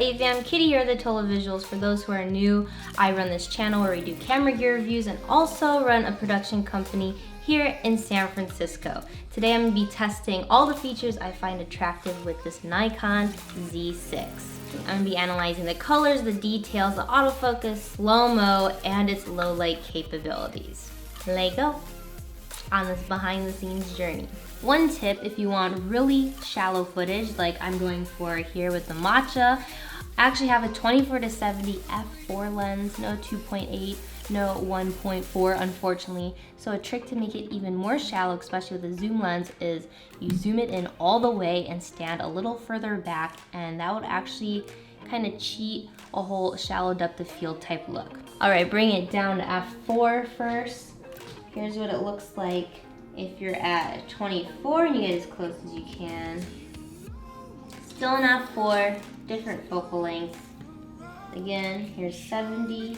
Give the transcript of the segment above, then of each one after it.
Hey fam, Kitty here, the Atola Visuals. For those who are new, I run this channel where we do camera gear reviews and also run a production company here in San Francisco. Today I'm going to be testing all the features I find attractive with this Nikon Z6. I'm going to be analyzing the colors, the details, the autofocus, slow-mo, and its low light capabilities. Let's go on this behind the scenes journey. One tip, if you want really shallow footage like I'm going for here with the Matcha, I actually have a 24-70 f4 lens, no 2.8, no 1.4 unfortunately. So a trick to make it even more shallow, especially with a zoom lens, is you zoom it in all the way and stand a little further back, and that would actually kind of cheat a whole shallow depth of field type look. All right, bring it down to f4 first. Here's what it looks like if you're at 24 and you get as close as you can. Still in f4, different focal length. Again, here's 70.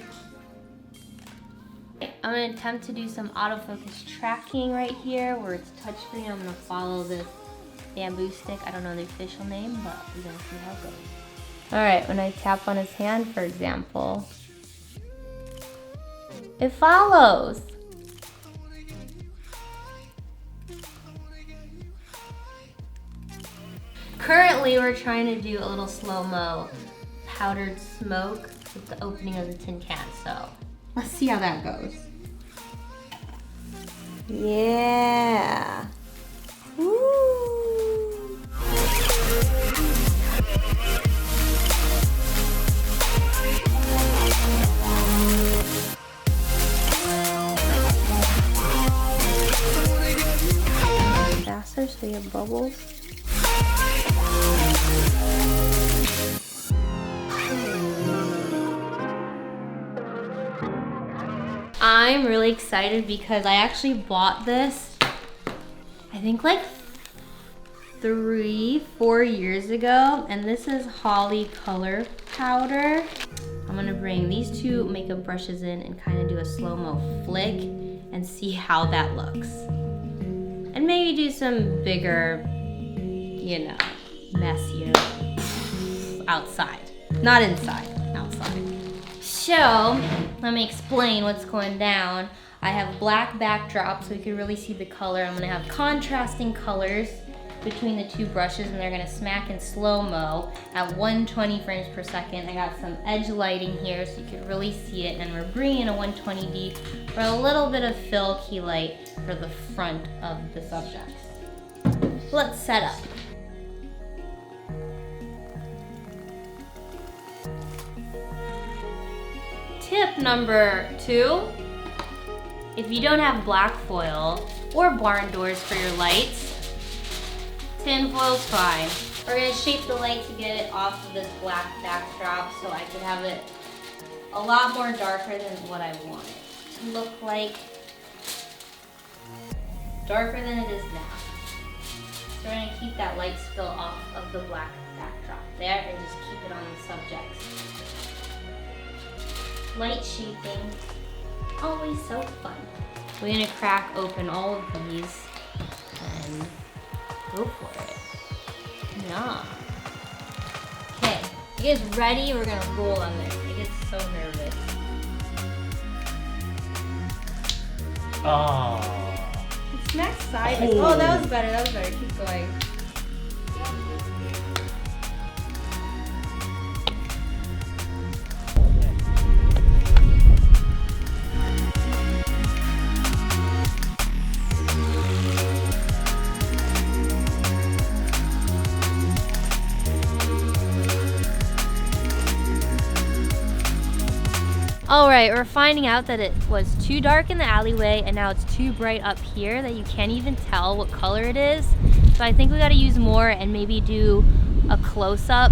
I'm gonna attempt to do some autofocus tracking right here where it's touchscreen. I'm gonna follow this bamboo stick. I don't know the official name, but we're gonna see how it goes. All right, when I tap on his hand, for example, it follows. Currently, we're trying to do a little slow-mo powdered smoke with the opening of the tin can, so let's see how that goes. Yeah. Woo. Faster so you have bubbles. I'm really excited because I actually bought this, I think like 3-4 years ago, and this is Holi color powder. I'm gonna bring these two makeup brushes in and kind of do a slow-mo flick and see how that looks. And maybe do some bigger, you know, messier outside, not inside, outside. So, let me explain what's going down. I have black backdrop so you can really see the color. I'm gonna have contrasting colors between the two brushes, and they're gonna smack in slow-mo at 120 frames per second. I got some edge lighting here so you can really see it, and we're bringing in a 120D for a little bit of fill key light for the front of the subject. Let's set up. Tip number 2, if you don't have black foil or barn doors for your lights, tin foil's fine. We're gonna shape the light to get it off of this black backdrop so I can have it a lot more darker than what I want it to look like. Darker than it is now. So we're gonna keep that light spill off of the black backdrop there and just keep it on the subject. Light shaping, always so fun. We're gonna crack open all of these and go for it. Yeah. Okay, you guys ready? We're gonna roll on this. I get so nervous. Oh. It smacks sideways. Oh, that was better, that was better. Keep going. All right, we're finding out that it was too dark in the alleyway and now it's too bright up here that you can't even tell what color it is. So I think we gotta use more and maybe do a close-up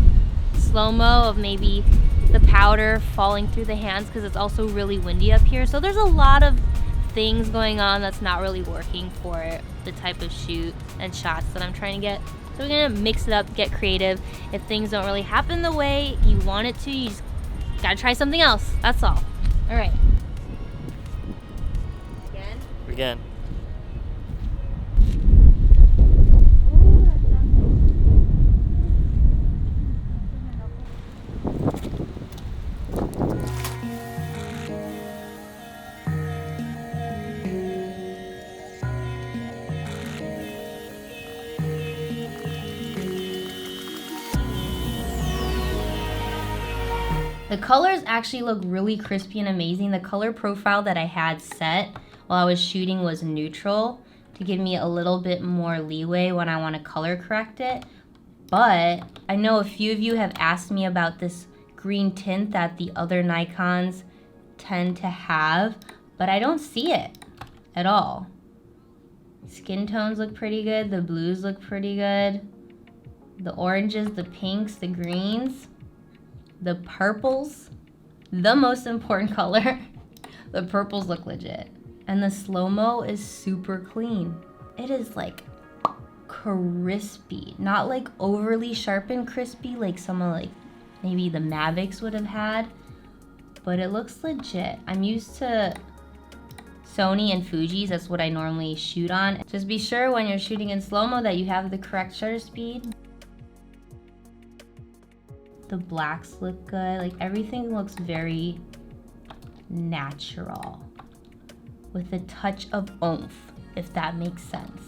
slow-mo of maybe the powder falling through the hands because it's also really windy up here. So there's a lot of things going on that's not really working for the type of shoot and shots that I'm trying to get. So we're gonna mix it up, get creative. If things don't really happen the way you want it to, you just gotta try something else, that's all. All right. Again? Again. The colors actually look really crispy and amazing. The color profile that I had set while I was shooting was neutral to give me a little bit more leeway when I want to color correct it. But I know a few of you have asked me about this green tint that the other Nikons tend to have, but I don't see it at all. Skin tones look pretty good. The blues look pretty good. The oranges, the pinks, the greens, the purples, the most important color, the purples look legit. And the slow-mo is super clean. It is like crispy, not like overly sharp and crispy like some of like maybe the Mavics would have had, but it looks legit. I'm used to Sony and Fuji's, that's what I normally shoot on. Just be sure when you're shooting in slow-mo that you have the correct shutter speed. The blacks look good, like everything looks very natural with a touch of oomph, if that makes sense.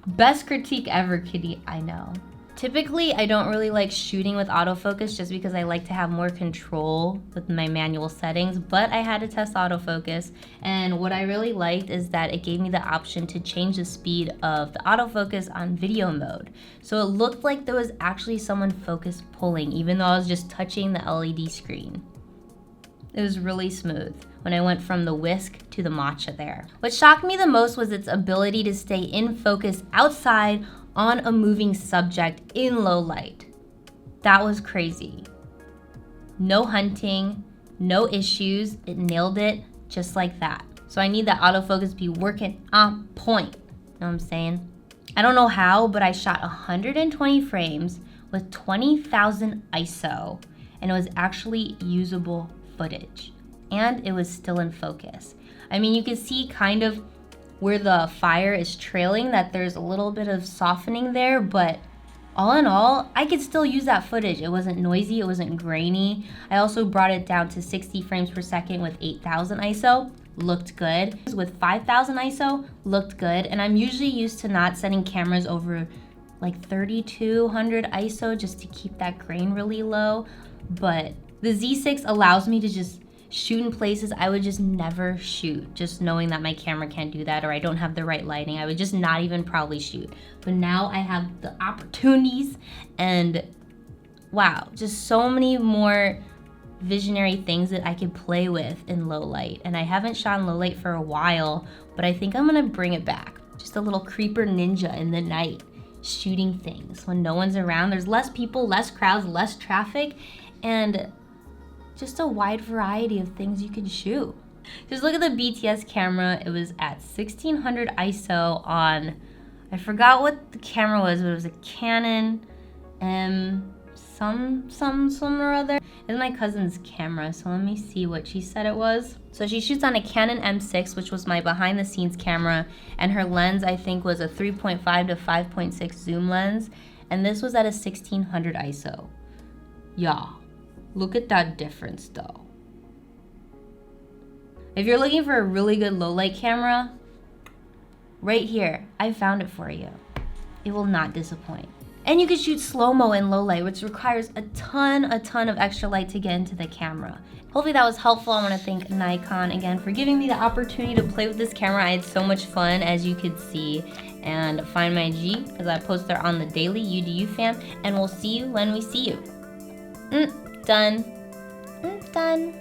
Best critique ever, Kitty, I know. Typically, I don't really like shooting with autofocus just because I like to have more control with my manual settings, but I had to test autofocus, and what I really liked is that it gave me the option to change the speed of the autofocus on video mode. So it looked like there was actually someone focus pulling, even though I was just touching the LED screen. It was really smooth when I went from the whisk to the Matcha there. What shocked me the most was its ability to stay in focus outside on a moving subject in low light. That was crazy. No hunting, no issues, it nailed it just like that. So I need that autofocus to be working on point. You know what I'm saying? I don't know how, but I shot 120 frames with 20,000 ISO, and it was actually usable footage, and it was still in focus. I mean, you can see kind of where the fire is trailing that there's a little bit of softening there, but all in all, I could still use that footage. It wasn't noisy, it wasn't grainy. I also brought it down to 60 frames per second with 8,000 ISO, looked good. With 5,000 ISO, looked good, and I'm usually used to not setting cameras over like 3,200 ISO just to keep that grain really low, but the Z6 allows me to just shoot in places I would just never shoot, just knowing that my camera can't do that or I don't have the right lighting. I would just not even probably shoot. But now I have the opportunities, and wow, just so many more visionary things that I could play with in low light. And I haven't shot in low light for a while, but I think I'm gonna bring it back. Just a little creeper ninja in the night, shooting things when no one's around. There's less people, less crowds, less traffic, and just a wide variety of things you can shoot. Just look at the BTS camera. It was at 1600 ISO on, I forgot what the camera was, but it was a Canon some or other. It's my cousin's camera, so let me see what she said it was. So she shoots on a Canon M6, which was my behind the scenes camera, and her lens I think was a 3.5 to 5.6 zoom lens, and this was at a 1600 ISO. Yeah. Look at that difference though. If you're looking for a really good low light camera, right here, I found it for you. It will not disappoint. And you can shoot slow-mo in low light, which requires a ton of extra light to get into the camera. Hopefully that was helpful. I want to thank Nikon again for giving me the opportunity to play with this camera. I had so much fun, as you could see. And find my G, because I post there on the daily, UDU fam, and we'll see you when we see you. Done. Done.